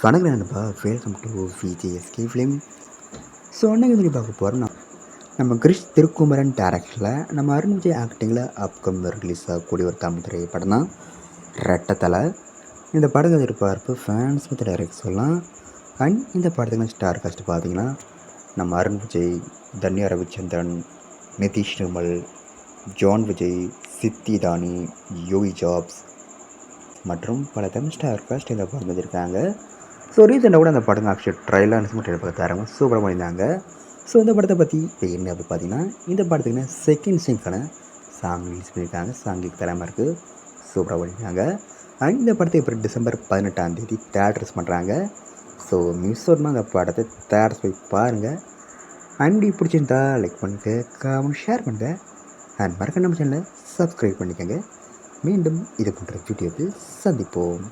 வணக்கம் நண்பா, welcome to VJSK film. So அன்றைக்கி வந்து பார்க்க போகிறோம் நம்ம கிரிஷ் திருக்குமரன் டேரக்டரில் நம்ம அருண் விஜய் ஆக்டிங்கில் அப்கமிங் ரிலீஸ் ஆகக்கூடிய ஒரு தமிழ் திரைப்படம் தான் ரெட்டத்தலை. இந்த படத்தை எதிர்பார்ப்பு ஃபேன்ஸ் பற்றி டைரக்ட் சொல்லலாம். அண்ட் இந்த படத்துக்கு ஸ்டார் காஸ்ட் பார்த்தீங்கன்னா நம்ம அருண் விஜய், தன்யா ரவிச்சந்திரன், நிதிஷ் நிர்மல், ஜான் விஜய், சித்தி தானி, யோகி ஜாப்ஸ் மற்றும் பல தமிழ் ஸ்டார் காஸ்ட் இந்த படம் வந்திருக்காங்க. ஸோ ரீசெண்டாக கூட அந்த படம் ஆக்சுவலி ட்ரைலர்ஸ் மட்டும் பார்த்தாங்க, சூப்பராக பண்ணியிருந்தாங்க. ஸோ இந்த படத்தை பற்றி இப்போ என்ன அப்படி பார்த்தீங்கன்னா, இந்த படத்துக்குன்னு செகண்ட் சிங்க்கான சாங் ரிலீஸ் பண்ணியிருக்காங்க. சாங்கிக்கு தரமாக இருக்குது, சூப்பராக பண்ணியிருக்காங்க. அண்ட் இந்த படத்தை இப்போ டிசம்பர் 18 தேட்டர்ஸ் பண்ணுறாங்க. ஸோ மிஸ் பண்ணால் அந்த படத்தை தேட்டர்ஸ் போய் பாருங்கள். அண்ட் பிடிச்சிருந்தா லைக் பண்ணுங்கள், கமெண்ட் ஷேர் பண்ணுங்கள். அண்ட் மறக்க நம்ம சேனலை சப்ஸ்கிரைப் பண்ணிக்கோங்க. மீண்டும் இது போன்ற வீடியோவில் சந்திப்போம்.